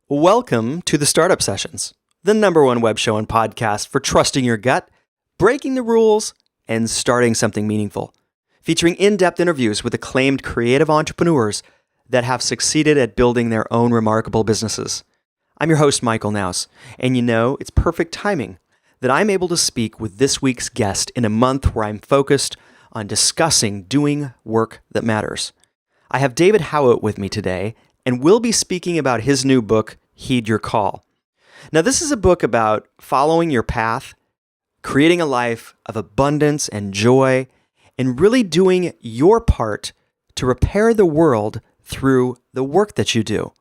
Welcome to the Startup Sessions, the #1 web show and podcast for trusting your gut, breaking the rules, and starting something meaningful. Featuring in-depth interviews with acclaimed creative entrepreneurs that have succeeded at building their own remarkable businesses. I'm your host, Michael Knouse, and it's perfect timing that I'm able to speak with this week's guest in a month where I'm focused on discussing doing work that matters. I have David Howitt with me today, and we'll be speaking about his new book, Heed Your Call. Now, this is a book about following your path, creating a life of abundance and joy, and really doing your part to repair the world through the work that you do.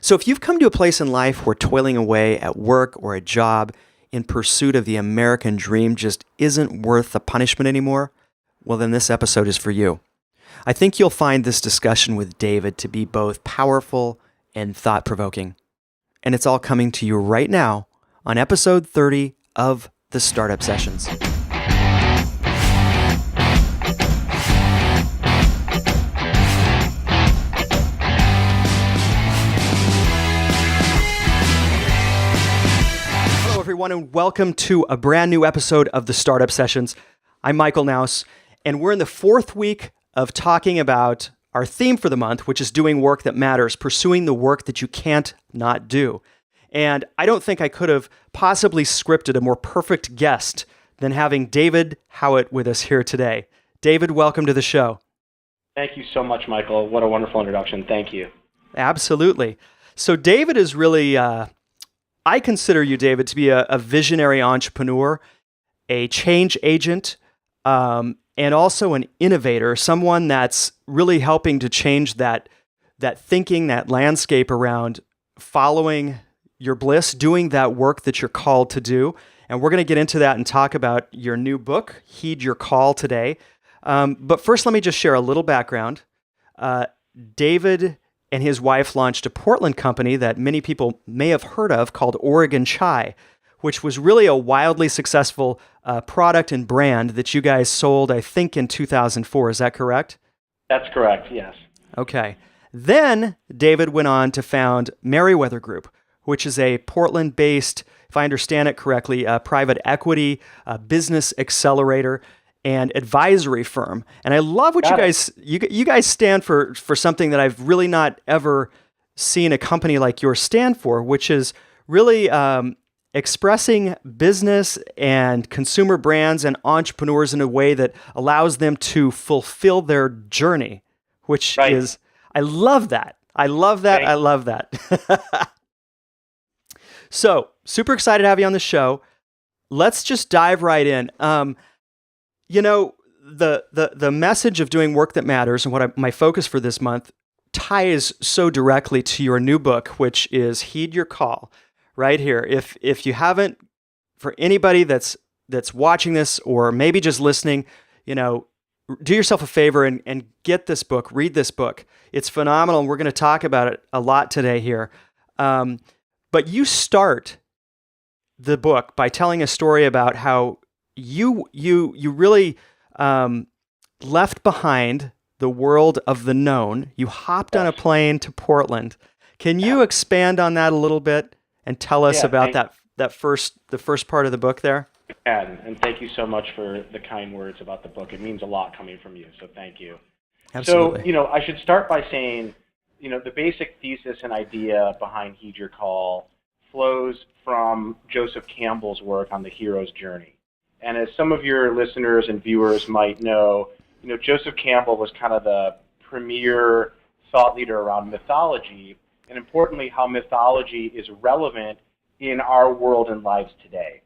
So if you've come to a place in life where toiling away at work or a job in pursuit of the American dream just isn't worth the punishment anymore, well, then this episode is for you. I think you'll find this discussion with David to be both powerful and thought-provoking. And it's all coming to you right now on episode 30 of the Startup Sessions. Hello, everyone, and welcome to a brand new episode of the Startup Sessions. I'm Michael Knouse, and we're in the fourth week of talking about our theme for the month, which is doing work that matters, pursuing the work that you can't not do. And I don't think I could have possibly scripted a more perfect guest than having David Howitt with us here today. David, welcome to the show. Thank you so much, Michael. What a wonderful introduction. Thank you. Absolutely. So David is really, I consider you, David, to be a visionary entrepreneur, a change agent, and also an innovator, someone that's really helping to change that thinking, that landscape around following your bliss, doing that work that you're called to do. And we're going to get into that and talk about your new book, Heed Your Call, today. But first, let me just share a little background. David and his wife launched a Portland company that many people may have heard of called Oregon Chai, which was really a wildly successful product and brand that you guys sold, I think, in 2004. Is that correct? That's correct, yes. Okay. Then David went on to found Meriwether Group, which is a Portland-based, if I understand it correctly, private equity, business accelerator, and advisory firm. And I love what you guys stand for something that I've really not ever seen a company like yours stand for, which is really expressing business and consumer brands and entrepreneurs in a way that allows them to fulfill their journey, which is, I love that. I love that. I love that. So, super excited to have you on the show. Let's just dive right in. The message of doing work that matters and my focus for this month ties so directly to your new book, which is Heed Your Call. Right here. If you haven't, for anybody that's watching this or maybe just listening, do yourself a favor and get this book, read this book. It's phenomenal, and we're going to talk about it a lot today here. But you start the book by telling a story about how you really left behind the world of the known. You hopped on a plane to Portland. Can you expand on that a little bit? And tell us about the first part of the book there. And thank you so much for the kind words about the book. It means a lot coming from you, so thank you. Absolutely. So, I should start by saying, the basic thesis and idea behind Heed Your Call flows from Joseph Campbell's work on the hero's journey. And as some of your listeners and viewers might know, Joseph Campbell was kind of the premier thought leader around mythology, and importantly, how mythology is relevant in our world and lives today.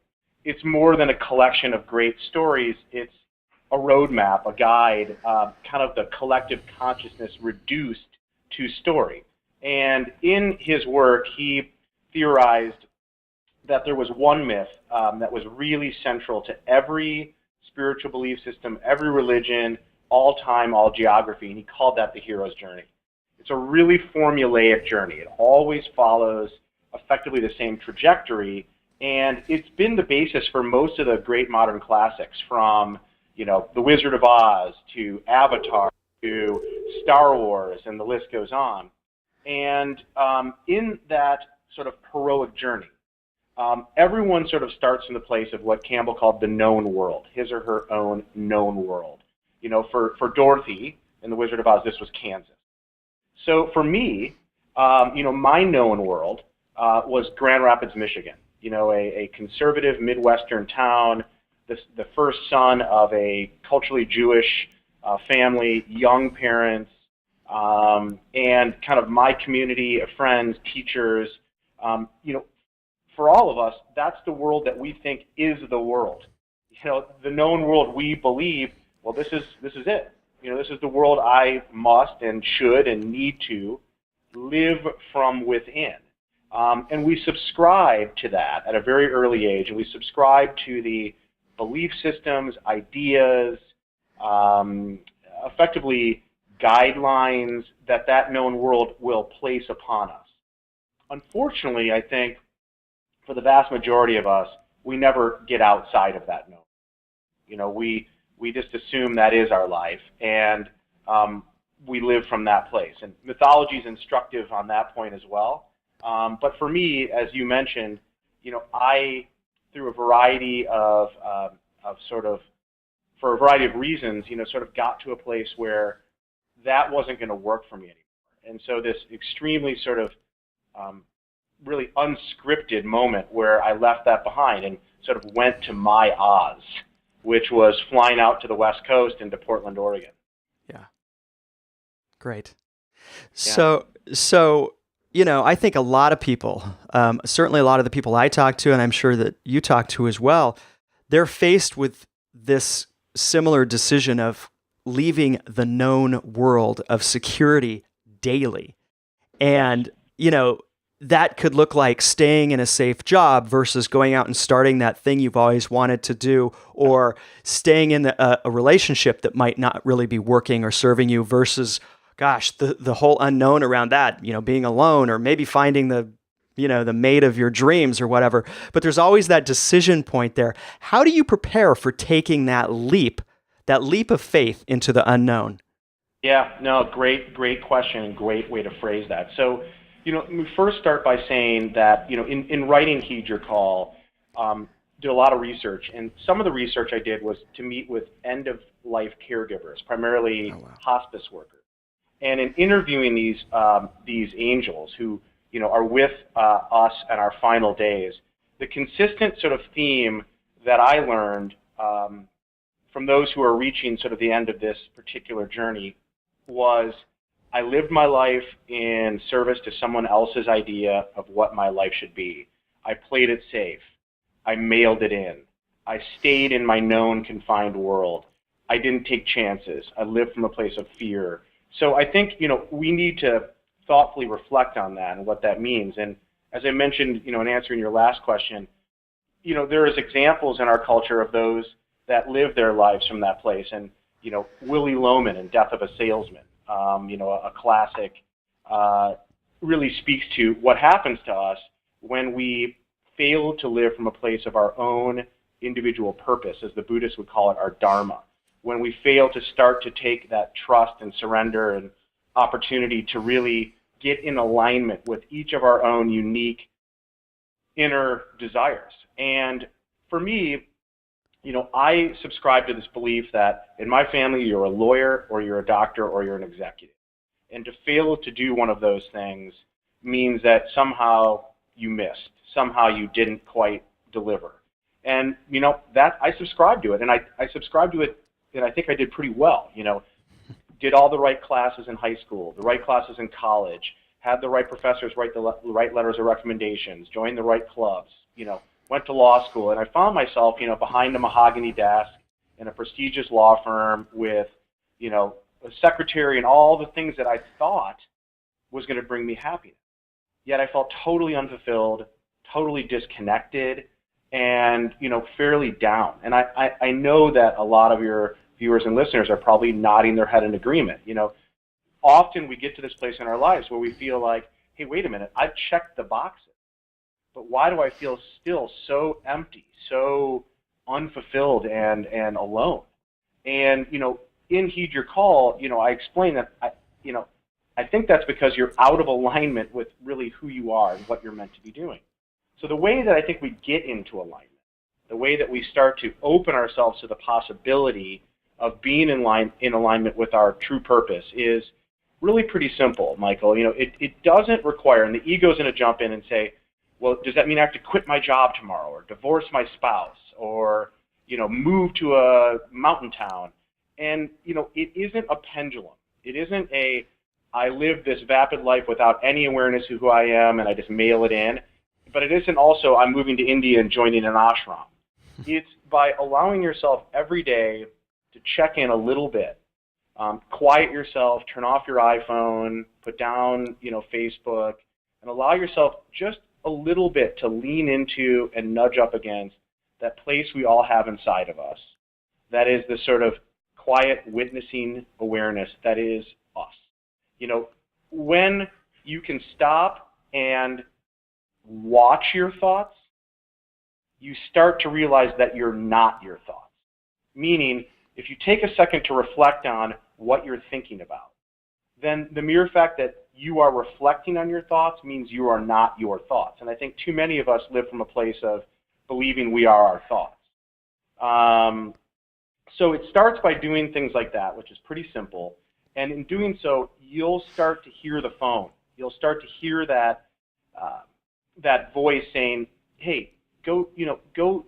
It's more than a collection of great stories. It's a roadmap, a guide, kind of the collective consciousness reduced to story. And in his work, he theorized that there was one myth that was really central to every spiritual belief system, every religion, all time, all geography, and he called that the hero's journey. It's a really formulaic journey. It always follows effectively the same trajectory, and it's been the basis for most of the great modern classics, from The Wizard of Oz to Avatar to Star Wars, and the list goes on. And in that sort of heroic journey. Everyone sort of starts in the place of what Campbell called the known world, his or her own known world. For Dorothy in The Wizard of Oz, this was Kansas. So for me, my known world was Grand Rapids, Michigan. A conservative Midwestern town, the first son of a culturally Jewish family, young parents, and kind of my community of friends, teachers. For all of us, that's the world that we think is the world. The known world we believe, well, this is it. This is the world I must and should and need to live from within. And we subscribe to that at a very early age, and we subscribe to the belief systems, ideas, effectively guidelines that known world will place upon us. Unfortunately, I think for the vast majority of us, we never get outside of that known. We just assume that is our life, and we live from that place. And mythology is instructive on that point as well. But for me, as you mentioned, I, through a variety of for a variety of reasons, sort of got to a place where that wasn't going to work for me anymore. And so this extremely sort of really unscripted moment where I left that behind and sort of went to my Oz, which was flying out to the West Coast into Portland, Oregon. Yeah. Great. Yeah. So, I think a lot of people, certainly a lot of the people I talk to, and I'm sure that you talk to as well, they're faced with this similar decision of leaving the known world of security daily. And, that could look like staying in a safe job versus going out and starting that thing you've always wanted to do, or staying in a relationship that might not really be working or serving you versus, gosh, the whole unknown around that, being alone, or maybe finding the mate of your dreams or whatever. But there's always that decision point there. How do you prepare for taking that leap of faith into the unknown? Yeah, no, great question, and great way to phrase that. So, let me first start by saying that, in writing Heed Your Call, did a lot of research, and some of the research I did was to meet with end-of-life caregivers, primarily hospice workers. And in interviewing these angels who, are with us at our final days, the consistent sort of theme that I learned from those who are reaching sort of the end of this particular journey was, I lived my life in service to someone else's idea of what my life should be. I played it safe. I mailed it in. I stayed in my known confined world. I didn't take chances. I lived from a place of fear. So I think, we need to thoughtfully reflect on that and what that means. And as I mentioned, in answering your last question, there is examples in our culture of those that live their lives from that place. And, Willie Loman in Death of a Salesman, a classic, really speaks to what happens to us when we fail to live from a place of our own individual purpose, as the Buddhists would call it, our dharma. When we fail to start to take that trust and surrender and opportunity to really get in alignment with each of our own unique inner desires. And for me, I subscribe to this belief that in my family, you're a lawyer or you're a doctor or you're an executive. And to fail to do one of those things means that somehow you missed, somehow you didn't quite deliver. And, that I subscribe to it, and I subscribe to it, and I think I did pretty well. Did all the right classes in high school, the right classes in college, had the right professors write the right letters of recommendations, joined the right clubs, went to law school, and I found myself, behind a mahogany desk in a prestigious law firm with, a secretary and all the things that I thought was going to bring me happiness. Yet I felt totally unfulfilled, totally disconnected, and, fairly down. And I know that a lot of your viewers and listeners are probably nodding their head in agreement. Often we get to this place in our lives where we feel like, hey, wait a minute, I've checked the boxes. But why do I feel still so empty, so unfulfilled and alone? And, in Heed Your Call, I explain that, I I think that's because you're out of alignment with really who you are and what you're meant to be doing. So the way that I think we get into alignment, the way that we start to open ourselves to the possibility of being in alignment with our true purpose is really pretty simple, Michael. It doesn't require, and the ego's going to jump in and say, well, does that mean I have to quit my job tomorrow or divorce my spouse or, move to a mountain town? And, it isn't a pendulum. It isn't I live this vapid life without any awareness of who I am and I just mail it in. But it isn't also I'm moving to India and joining an ashram. It's by allowing yourself every day to check in a little bit, quiet yourself, turn off your iPhone, put down, Facebook, and allow yourself just a little bit to lean into and nudge up against that place we all have inside of us. That is the sort of quiet witnessing awareness that is us. When you can stop and watch your thoughts, you start to realize that you're not your thoughts. Meaning, if you take a second to reflect on what you're thinking about, then the mere fact that you are reflecting on your thoughts means you are not your thoughts. And I think too many of us live from a place of believing we are our thoughts. So it starts by doing things like that, which is pretty simple. And in doing so, you'll start to hear the phone. You'll start to hear that voice saying, hey, go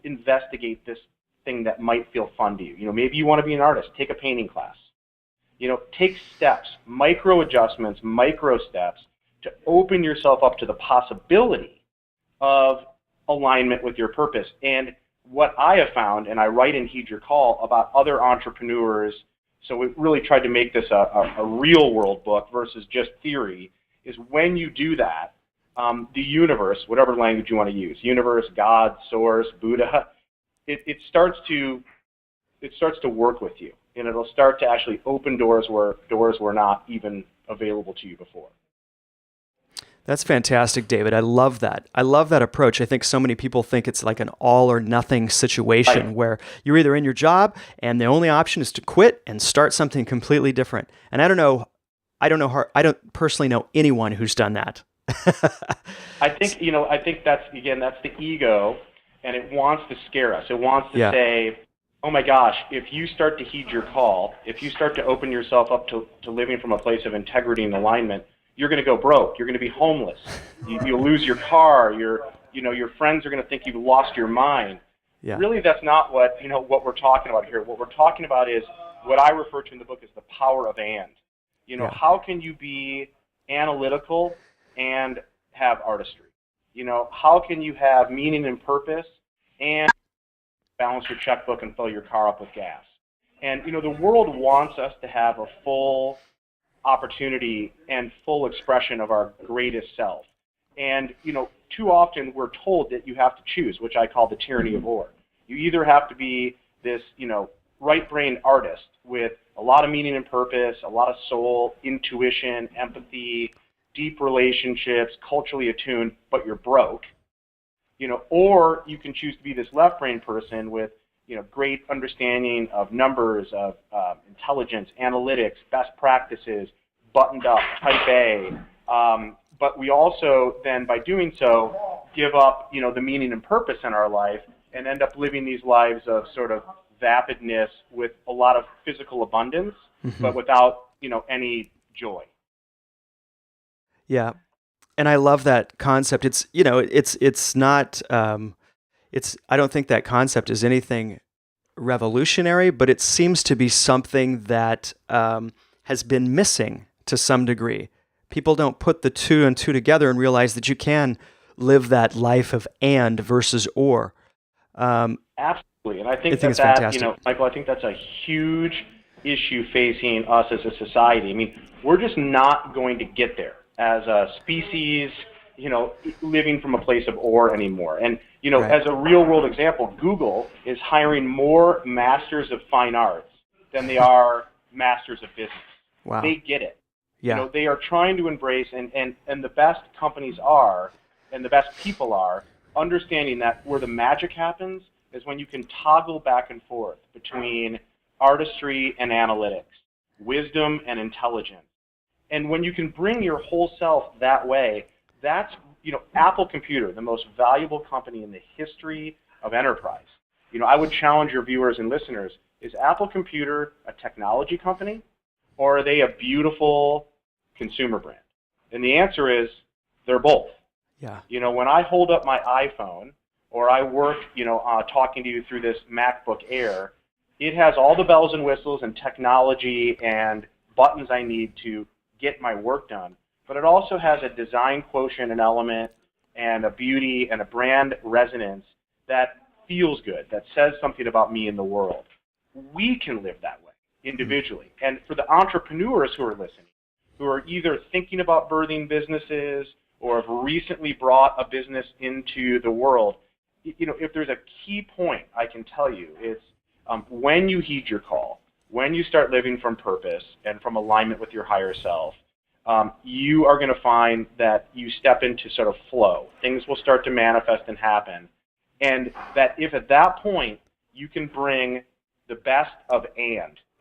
investigate this thing that might feel fun to you. Maybe you want to be an artist. Take a painting class. Take steps, micro adjustments, micro steps to open yourself up to the possibility of alignment with your purpose. And what I have found, and I write in Heed Your Call about other entrepreneurs, so we really tried to make this a real world book versus just theory, is when you do that, the universe, whatever language you want to use, universe, God, source, Buddha, it starts to work with you, and it'll start to actually open doors where doors were not even available to you before. That's fantastic, David. I love that. I love that approach. I think so many people think it's like an all or nothing situation Right. where you're either in your job and the only option is to quit and start something completely different. And I don't personally know anyone who's done that. I think that's the ego, and it wants to scare us. It wants to say, oh my gosh, if you start to heed your call, if you start to open yourself up to living from a place of integrity and alignment, you're going to go broke. You're going to be homeless. You'll lose your car. Your friends are going to think you've lost your mind. Yeah. Really, that's not what we're talking about here. What we're talking about is what I refer to in the book as the power of and. How can you be analytical and have artistry? How can you have meaning and purpose and balance your checkbook and fill your car up with gas? And, the world wants us to have a full opportunity and full expression of our greatest self. And, too often we're told that you have to choose, which I call the tyranny of or. You either have to be this, right-brained artist with a lot of meaning and purpose, a lot of soul, intuition, empathy, deep relationships, culturally attuned, but you're broke. Or you can choose to be this left-brained person with, great understanding of numbers, of intelligence, analytics, best practices, buttoned up, type A. But we also then, by doing so, give up, the meaning and purpose in our life and end up living these lives of sort of vapidness with a lot of physical abundance, but without, any joy. Yeah. And I love that concept. It's not, I don't think that concept is anything revolutionary, but it seems to be something that has been missing to some degree. People don't put the two and two together and realize that you can live that life of and versus or. Absolutely. And I think it's fantastic. Michael, I think that's a huge issue facing us as a society. I mean, we're just not going to get there as a species, living from a place of or anymore. And, Right. As a real world example, Google is hiring more masters of fine arts than they are masters of business. Wow. They get it. Yeah. They are trying to embrace, and the best companies are, and the best people are, understanding that where the magic happens is when you can toggle back and forth between artistry and analytics, wisdom and intelligence. And when you can bring your whole self that way, that's, Apple Computer, the most valuable company in the history of enterprise. I would challenge your viewers and listeners, is Apple Computer a technology company, or are they a beautiful consumer brand? And the answer is they're both. Yeah. When I hold up my iPhone, or I work, talking to you through this MacBook Air, it has all the bells and whistles and technology and buttons I need to get my work done. But it also has a design quotient and element and a beauty and a brand resonance that feels good, that says something about me in the world. We can live that way individually. And for the entrepreneurs who are listening, who are either thinking about birthing businesses or have recently brought a business into the world, if there's a key point I can tell you, it's when you heed your call, when you start living from purpose and from alignment with your higher self, you are going to find that you step into sort of flow. Things will start to manifest and happen. And that if at that point you can bring the best of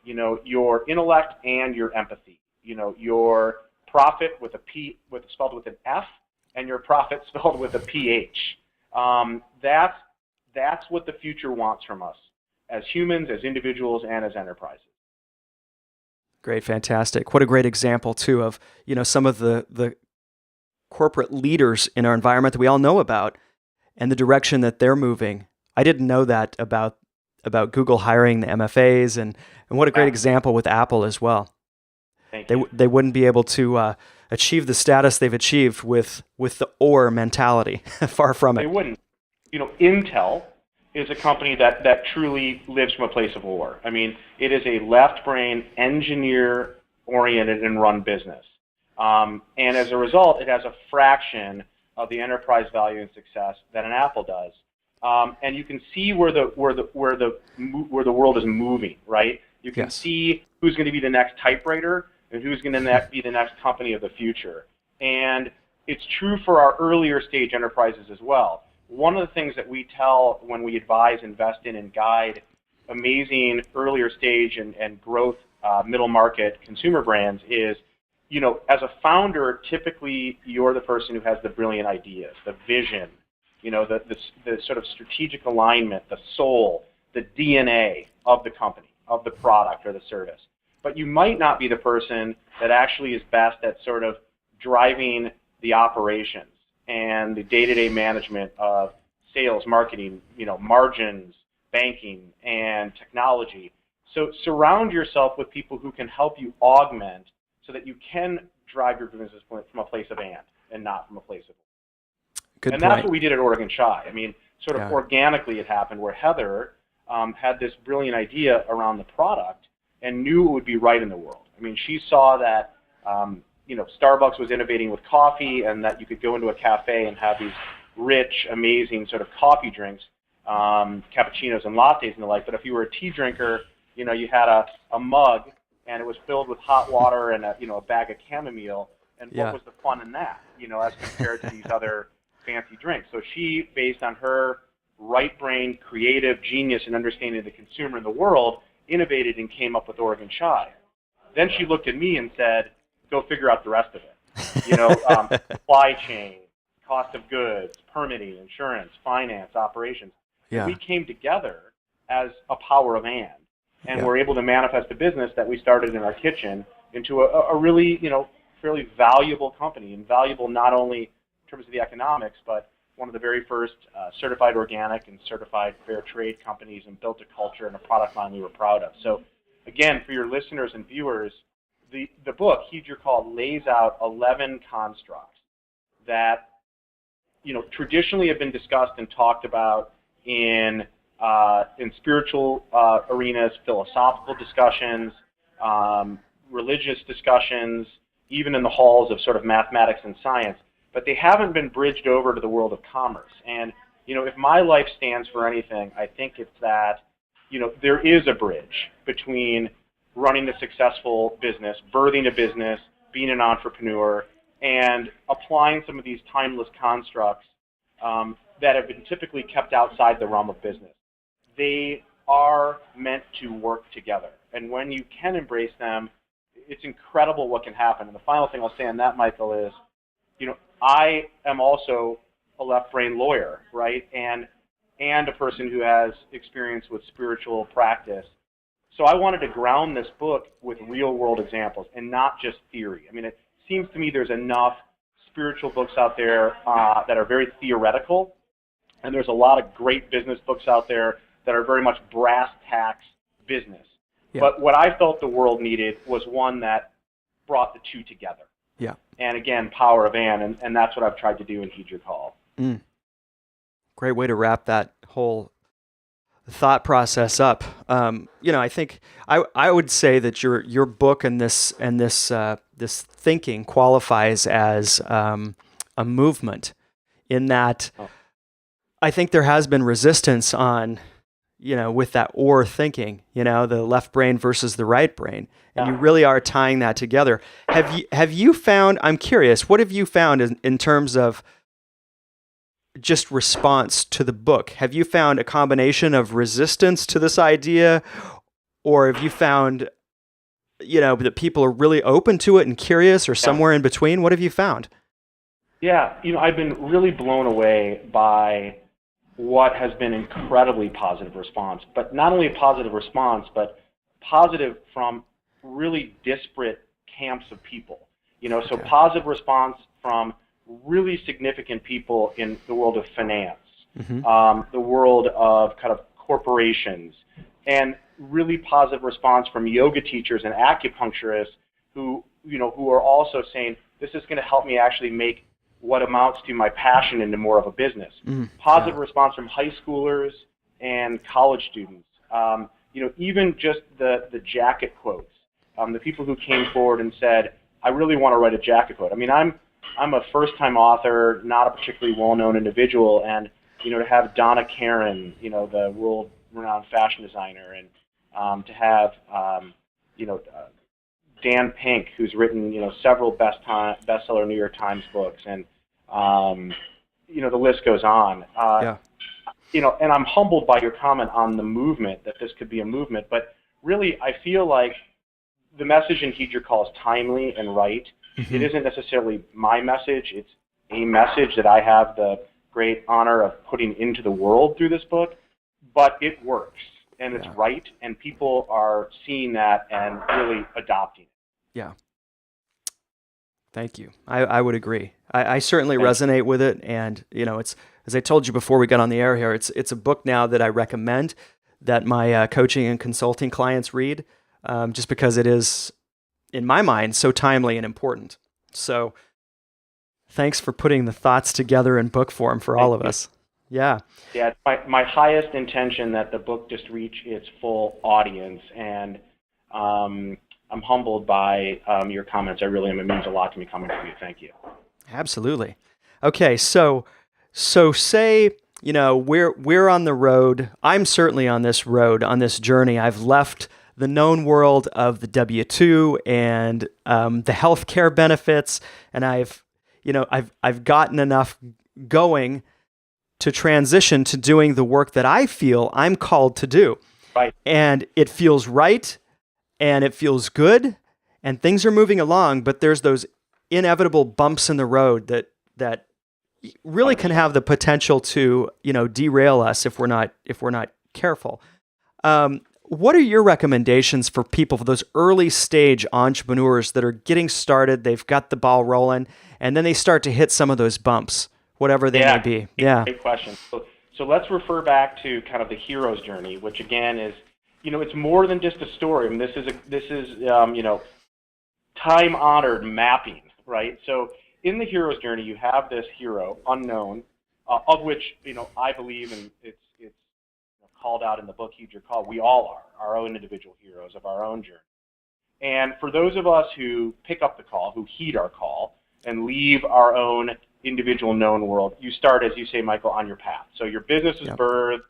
your intellect and your empathy, your profit with a P, spelled with an F, and your profit spelled with a PH. That's what the future wants from us as humans, as individuals, and as enterprises. Great, fantastic. What a great example too of, some of the corporate leaders in our environment that we all know about and the direction that they're moving. I didn't know that about Google hiring the MFAs, and what a great example with Apple as well. Thank you. They wouldn't be able to achieve the status they've achieved with the or mentality. Far from it. They wouldn't. Intel is a company that truly lives from a place of or. I mean, it is a left-brain, engineer-oriented and run business. And as a result, it has a fraction of the enterprise value and success that an Apple does. And you can see where the world is moving, right? You can see who's going to be the next typewriter and who's going to be the next company of the future. And it's true for our earlier stage enterprises as well. One of the things that we tell when we advise, invest in, and guide amazing earlier stage and growth middle market consumer brands is, as a founder, typically you're the person who has the brilliant ideas, the vision, the sort of strategic alignment, the soul, the DNA of the company, of the product or the service. But you might not be the person that actually is best at sort of driving the operations and the day-to-day management of sales, marketing, margins, banking, and technology. So surround yourself with people who can help you augment so that you can drive your business from a place of and not from a place of. Good and point. That's what we did at Oregon Shy. I mean, sort of organically it happened where Heather had this brilliant idea around the product and knew it would be right in the world. I mean, she saw that Starbucks was innovating with coffee and that you could go into a cafe and have these rich, amazing sort of coffee drinks, cappuccinos and lattes and the like. But if you were a tea drinker, you had a mug and it was filled with hot water and a bag of chamomile. And what was the fun in that, as compared to these other fancy drinks? So she, based on her right brain, creative genius and understanding of the consumer in the world, innovated and came up with Oregon Shy. Then she looked at me and said, go figure out the rest of it. Supply chain, cost of goods, permitting, insurance, finance, operations. Yeah. We came together as a power of and we're able to manifest a business that we started in our kitchen into a really, fairly valuable company, and valuable not only in terms of the economics, but one of the very first certified organic and certified fair trade companies, and built a culture and a product line we were proud of. So again, for your listeners and viewers, the book, Heed Your Call, lays out 11 constructs that traditionally have been discussed and talked about in spiritual arenas, philosophical discussions, religious discussions, even in the halls of sort of mathematics and science, but they haven't been bridged over to the world of commerce. And if my life stands for anything, I think it's that there is a bridge between running a successful business, birthing a business, being an entrepreneur, and applying some of these timeless constructs that have been typically kept outside the realm of business. They are meant to work together. And when you can embrace them, it's incredible what can happen. And the final thing I'll say on that, Michael, is, I am also a left-brain lawyer, right? And a person who has experience with spiritual practice. So I wanted to ground this book with real-world examples and not just theory. I mean, it seems to me there's enough spiritual books out there that are very theoretical, and there's a lot of great business books out there that are very much brass tacks business. Yeah. But what I felt the world needed was one that brought the two together. Yeah. And again, power of and that's what I've tried to do in Heed Your Call. Great way to wrap that whole thought process up. I think I would say that your book and this thinking qualifies as a movement, in that I think there has been resistance on, with that or thinking, the left brain versus the right brain. And you really are tying that together. Have you found, I'm curious, what have you found in terms of just response to the book? Have you found a combination of resistance to this idea, or have you found, that people are really open to it and curious, or somewhere in between? What have you found? Yeah, I've been really blown away by what has been incredibly positive response, but not only a positive response, but positive from really disparate camps of people. So positive response from really significant people in the world of finance, the world of kind of corporations, and really positive response from yoga teachers and acupuncturists who are also saying, this is going to help me actually make what amounts to my passion into more of a business. Positive response from high schoolers and college students. Even just the jacket quotes. The people who came forward and said, I really want to write a jacket quote. I mean, I'm a first-time author, not a particularly well-known individual, and to have Donna Karan, the world-renowned fashion designer, and to have Dan Pink, who's written several bestseller New York Times books, and the list goes on. And I'm humbled by your comment on the movement, that this could be a movement. But really, I feel like the message in Heed Your Call is timely and right. It isn't necessarily my message. It's a message that I have the great honor of putting into the world through this book. But it works, and it's right, and people are seeing that and really adopting it. Yeah. Thank you. I would agree. I certainly resonate with it, and it's, as I told you before we got on the air here, it's a book now that I recommend that my coaching and consulting clients read, just because it is, in my mind, so timely and important. So thanks for putting the thoughts together in book form for all of us. Yeah. Yeah, it's my highest intention that the book just reach its full audience, and I'm humbled by your comments. I really am. It means a lot to me coming from you. Thank you. Absolutely. Okay, so say, we're on the road. I'm certainly on this road, on this journey. I've left the known world of the W-2 and the healthcare benefits, and I've gotten enough going to transition to doing the work that I feel I'm called to do. Right. And it feels right, and it feels good, and things are moving along, but there's those inevitable bumps in the road that really can have the potential to, derail us if we're not careful. What are your recommendations for people, for those early stage entrepreneurs that are getting started, they've got the ball rolling, and then they start to hit some of those bumps, whatever they may be? Yeah. Great question. So let's refer back to kind of the hero's journey, which again is, it's more than just a story. I mean, this is time-honored mapping, right? So in the hero's journey, you have this hero, unknown, of which, I believe, and it's called out in the book, Heed Your Call, we all are our own individual heroes of our own journey. And for those of us who pick up the call, who heed our call, and leave our own individual known world, you start, as you say, Michael, on your path. So your business is birthed,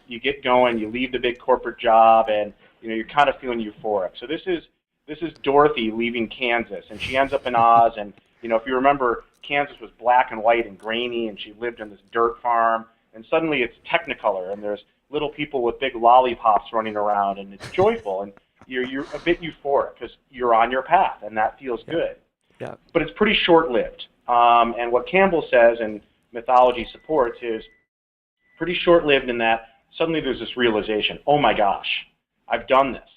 you get going, you leave the big corporate job, and you're kind of feeling euphoric. So this is Dorothy leaving Kansas, and she ends up in Oz, and if you remember, Kansas was black and white and grainy, and she lived on this dirt farm, and suddenly it's Technicolor, and there's little people with big lollipops running around, and it's joyful. And You're a bit euphoric because you're on your path, and that feels good. Yeah. But it's pretty short-lived. And what Campbell says, and mythology supports, is pretty short-lived in that suddenly there's this realization, oh my gosh, I've done this.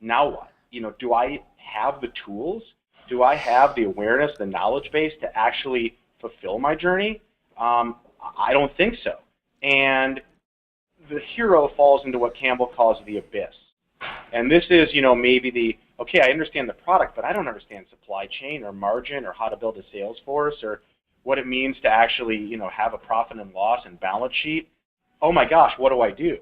Now what? Do I have the tools? Do I have the awareness, the knowledge base to actually fulfill my journey? I don't think so. And the hero falls into what Campbell calls the abyss. And this is, maybe okay, I understand the product, but I don't understand supply chain or margin or how to build a sales force or what it means to actually, have a profit and loss and balance sheet. Oh my gosh, what do I do?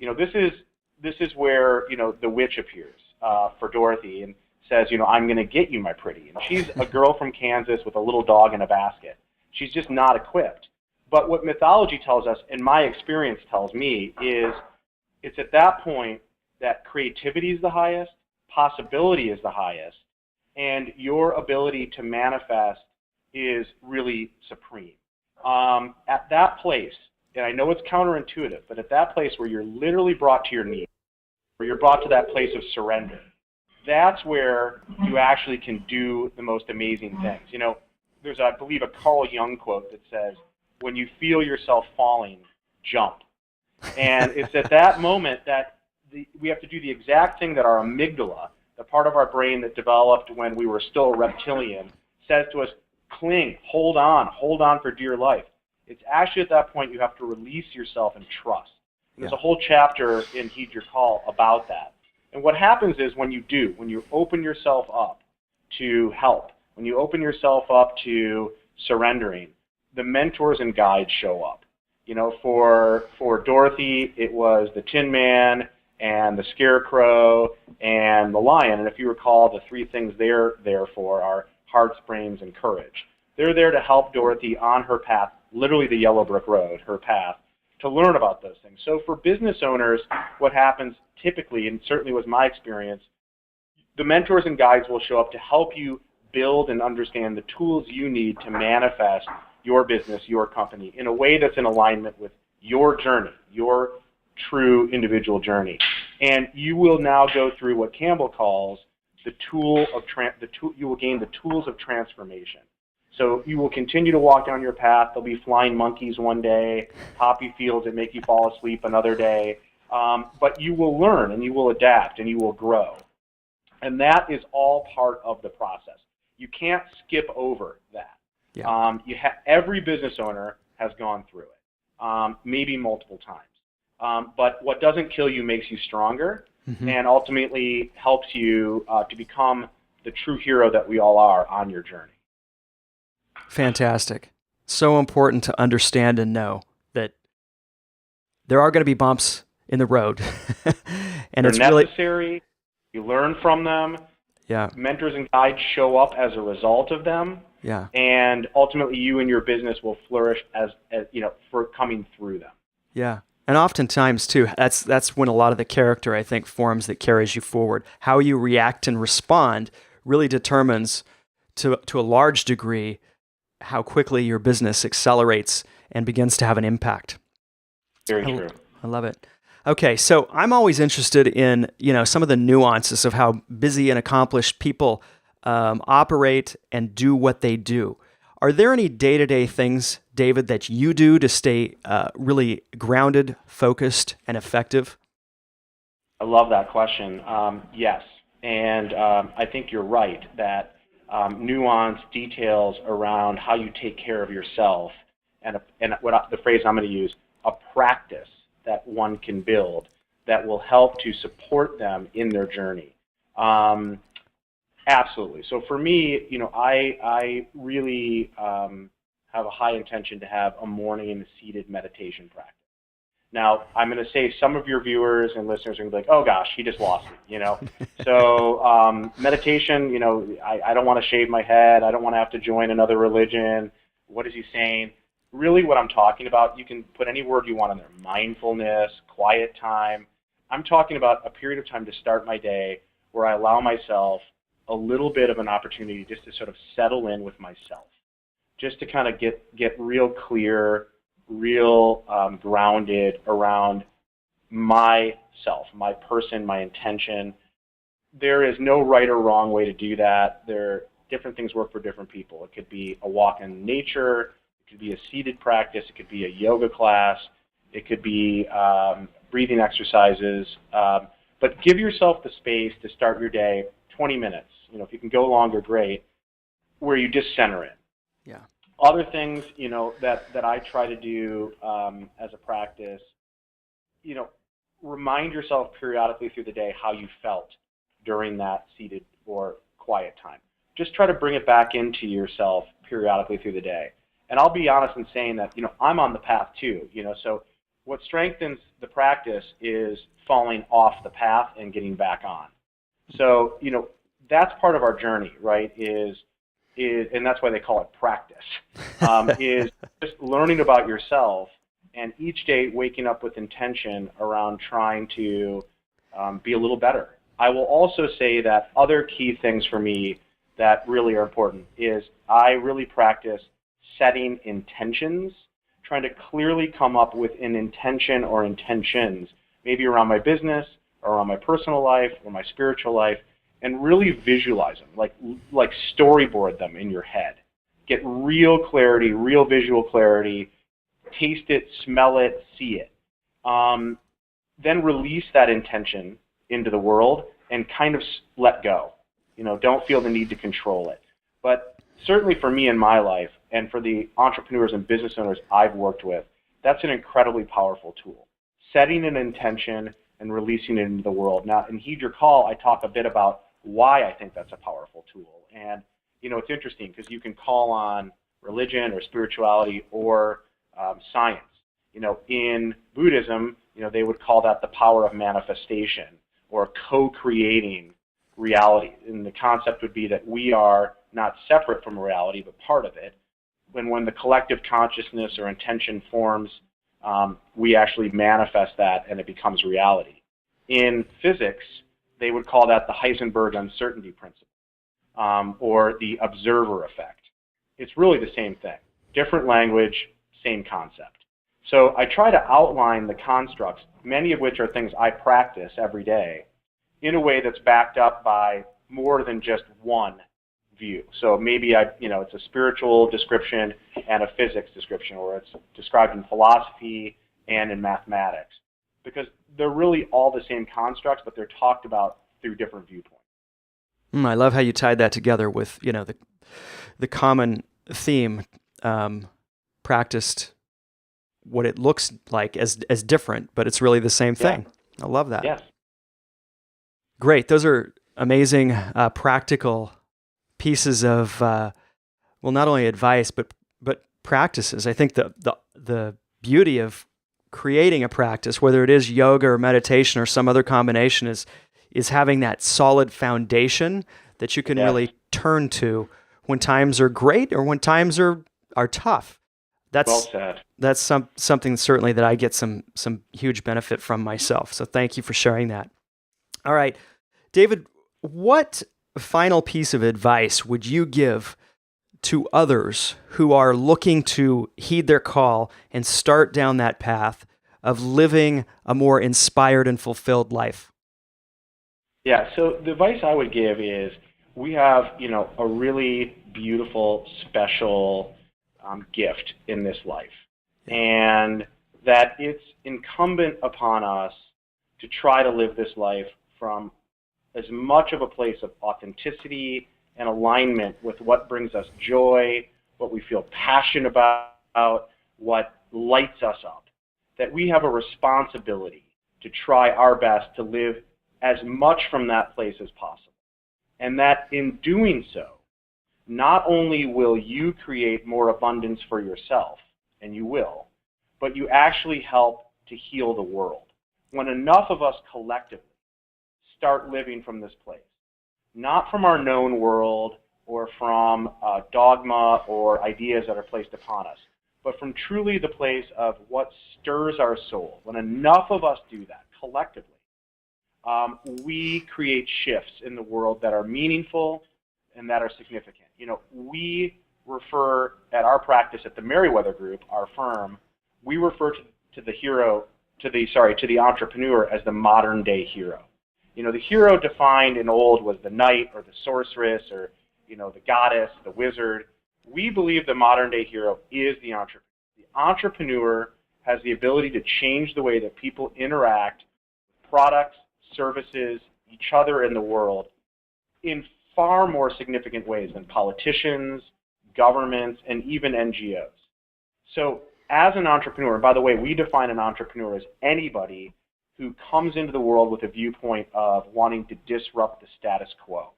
This is where, the witch appears for Dorothy and says, I'm going to get you, my pretty. And she's a girl from Kansas with a little dog in a basket. She's just not equipped. But what mythology tells us, and my experience tells me, is it's at that point that creativity is the highest, possibility is the highest, and your ability to manifest is really supreme. At that place, and I know it's counterintuitive, but at that place where you're literally brought to your knees, where you're brought to that place of surrender, that's where you actually can do the most amazing things. There's, I believe, a Carl Jung quote that says, when you feel yourself falling, jump. And it's at that moment that we have to do the exact thing that our amygdala, the part of our brain that developed when we were still a reptilian, says to us, cling, hold on for dear life. It's actually at that point you have to release yourself and trust. And there's a whole chapter in Heed Your Call about that. And what happens is when you open yourself up to help, when you open yourself up to surrendering, the mentors and guides show up. For Dorothy, it was the Tin Man and the Scarecrow and the Lion. And if you recall, the three things they're there for are hearts, brains, and courage. They're there to help Dorothy on her path, literally the yellow brick road, her path, to learn about those things. So for business owners, what happens typically, and certainly was my experience, the mentors and guides will show up to help you build and understand the tools you need to manifest your business, your company, in a way that's in alignment with your journey, your true individual journey. And you will now go through what Campbell calls you will gain the tools of transformation. So you will continue to walk down your path. There'll be flying monkeys one day, poppy fields that make you fall asleep another day. But you will learn and you will adapt and you will grow. And that is all part of the process. You can't skip over that. Yeah. Every business owner has gone through it, maybe multiple times. But what doesn't kill you makes you stronger, and ultimately helps you to become the true hero that we all are on your journey. Fantastic. So important to understand and know that there are going to be bumps in the road. And They're it's necessary. Really... You learn from them. Yeah. Mentors and guides show up as a result of them. Yeah. And ultimately you and your business will flourish as for coming through them. Yeah. And oftentimes too, that's when a lot of the character, I think, forms that carries you forward. How you react and respond really determines to a large degree how quickly your business accelerates and begins to have an impact. Very true. I love it. Okay, so I'm always interested in, some of the nuances of how busy and accomplished people operate and do what they do. Are there any day-to-day things, David, that you do to stay really grounded, focused, and effective? I love that question. Yes, and I think you're right that nuanced details around how you take care of yourself and the phrase I'm going to use, a practice that one can build that will help to support them in their journey. Absolutely. So for me, I really have a high intention to have a morning seated meditation practice. Now, I'm going to say some of your viewers and listeners are going to be like, oh gosh, he just lost me, So meditation, I don't want to shave my head. I don't want to have to join another religion. What is he saying? Really what I'm talking about, you can put any word you want in there, mindfulness, quiet time. I'm talking about a period of time to start my day where I allow myself a little bit of an opportunity just to sort of settle in with myself, just to kind of get real clear, real grounded around myself, my person, my intention, there is no right or wrong way to do that. Different things work for different people. It could be a walk in nature, it could be a seated practice, it could be a yoga class, it could be breathing exercises. But give yourself the space to start your day, 20 minutes. If you can go longer, great, where you just center it. Yeah. Other things, that I try to do as a practice, remind yourself periodically through the day how you felt during that seated or quiet time. Just try to bring it back into yourself periodically through the day. And I'll be honest in saying that, I'm on the path too, so what strengthens the practice is falling off the path and getting back on. So, that's part of our journey, right, and that's why they call it practice, is just learning about yourself and each day waking up with intention around trying to be a little better. I will also say that other key things for me that really are important is I really practice setting intentions, trying to clearly come up with an intention or intentions, maybe around my business or around my personal life or my spiritual life, and really visualize them, like storyboard them in your head. Get real clarity, real visual clarity, taste it, smell it, see it. Then release that intention into the world and kind of let go. Don't feel the need to control it. But certainly for me in my life and for the entrepreneurs and business owners I've worked with, that's an incredibly powerful tool. Setting an intention and releasing it into the world. Now, in Heed Your Call, I talk a bit about why I think that's a powerful tool. And, it's interesting because you can call on religion or spirituality or science. In Buddhism, they would call that the power of manifestation or co-creating reality. And the concept would be that we are not separate from reality, but part of it. When the collective consciousness or intention forms, we actually manifest that and it becomes reality. In physics, they would call that the Heisenberg uncertainty principle, or the observer effect. It's really the same thing. Different language, same concept. So I try to outline the constructs, many of which are things I practice every day, in a way that's backed up by more than just one view. So maybe it's a spiritual description and a physics description, or it's described in philosophy and in mathematics, because they're really all the same constructs, but they're talked about through different viewpoints. I love how you tied that together with the common theme, practiced what it looks like as different, but it's really the same thing. I love that. Yes. Great. Those are amazing practical pieces of not only advice but practices. I think the beauty of creating a practice, whether it is yoga or meditation or some other combination, is having that solid foundation that you can really turn to when times are great or when times are tough. That's well said. That's something certainly that I get some huge benefit from myself. So thank you for sharing that. All right, David, what final piece of advice would you give to others who are looking to heed their call and start down that path of living a more inspired and fulfilled life? Yeah, so the advice I would give is we have, a really beautiful, special gift in this life. And that it's incumbent upon us to try to live this life from as much of a place of authenticity and alignment with what brings us joy, what we feel passionate about, what lights us up, that we have a responsibility to try our best to live as much from that place as possible. And that in doing so, not only will you create more abundance for yourself, and you will, but you actually help to heal the world. When enough of us collectively start living from this place, not from our known world or from dogma or ideas that are placed upon us, but from truly the place of what stirs our soul. When enough of us do that collectively, we create shifts in the world that are meaningful and that are significant. We refer at our practice at the Meriwether Group, our firm, we refer to the entrepreneur as the modern day hero. The hero defined in old was the knight or the sorceress or, the goddess, the wizard. We believe the modern day hero is the entrepreneur. The entrepreneur has the ability to change the way that people interact with products, services, each other in the world in far more significant ways than politicians, governments, and even NGOs. So as an entrepreneur, and by the way, we define an entrepreneur as anybody who comes into the world with a viewpoint of wanting to disrupt the status quo,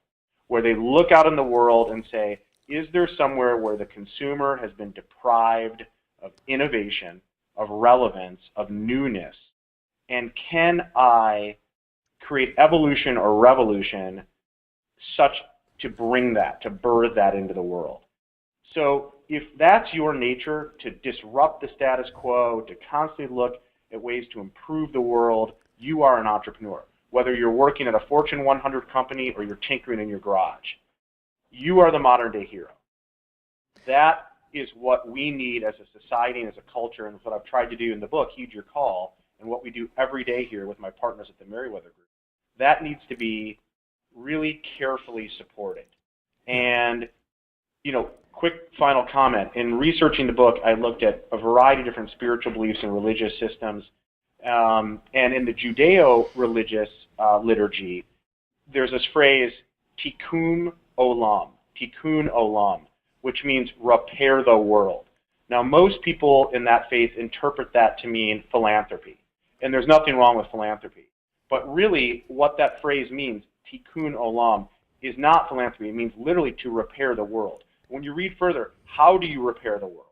where they look out in the world and say, is there somewhere where the consumer has been deprived of innovation, of relevance, of newness, and can I create evolution or revolution such to bring that, to birth that into the world? So if that's your nature, to disrupt the status quo, to constantly look at ways to improve the world, you are an entrepreneur. Whether you're working at a Fortune 100 company or you're tinkering in your garage, you are the modern day hero. That is what we need as a society and as a culture, and what I've tried to do in the book, Heed Your Call, and what we do every day here with my partners at the Meriwether Group. That needs to be really carefully supported. And, quick final comment. In researching the book, I looked at a variety of different spiritual beliefs and religious systems. And in the Judeo-religious liturgy, there's this phrase, tikkun olam, which means repair the world. Now, most people in that faith interpret that to mean philanthropy. And there's nothing wrong with philanthropy. But really, what that phrase means, tikkun olam, is not philanthropy. It means literally to repair the world. When you read further, how do you repair the world?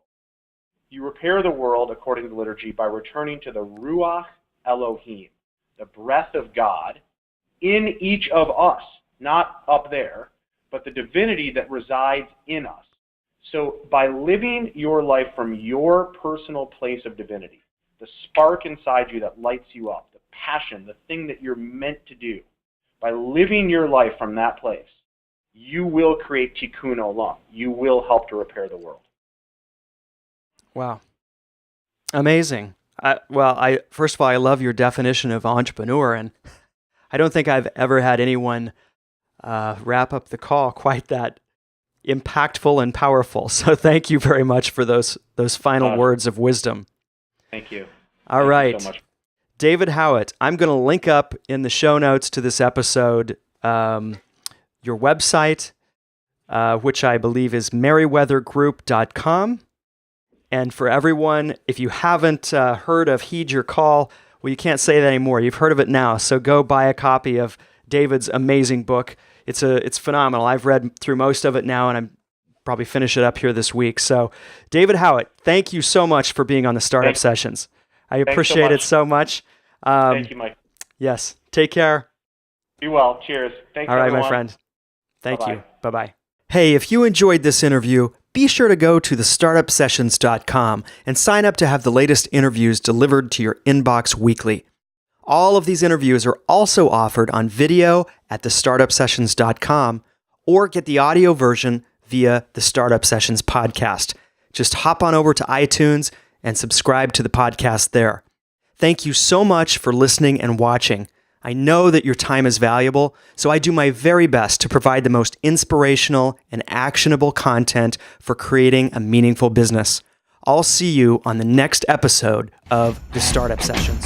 You repair the world, according to the liturgy, by returning to the Ruach Elohim, the breath of God, in each of us, not up there, but the divinity that resides in us. So by living your life from your personal place of divinity, the spark inside you that lights you up, the passion, the thing that you're meant to do, by living your life from that place, you will create tikkun olam. You will help to repair the world. Wow. Amazing. First of all, I love your definition of entrepreneur, and I don't think I've ever had anyone wrap up the call quite that impactful and powerful. So thank you very much for those final words of wisdom. Thank you. All right. Thank you so much. David Howitt, I'm going to link up in the show notes to this episode your website, which I believe is meriwethergroup.com. And for everyone, if you haven't heard of Heed Your Call, well, you can't say that anymore. You've heard of it now. So go buy a copy of David's amazing book. It's phenomenal. I've read through most of it now, and I'm probably finish it up here this week. So David Howitt, thank you so much for being on the Startup Sessions. I appreciate it so much. Thank you, Mike. Yes. Take care. Be well. Cheers. Thanks, all right, everyone. my friend. Thank Bye-bye. you. Bye-bye. Hey, if you enjoyed this interview, be sure to go to thestartupsessions.com and sign up to have the latest interviews delivered to your inbox weekly. All of these interviews are also offered on video at thestartupsessions.com, or get the audio version via the Startup Sessions podcast. Just hop on over to iTunes and subscribe to the podcast there. Thank you so much for listening and watching. I know that your time is valuable, so I do my very best to provide the most inspirational and actionable content for creating a meaningful business. I'll see you on the next episode of the Startup Sessions.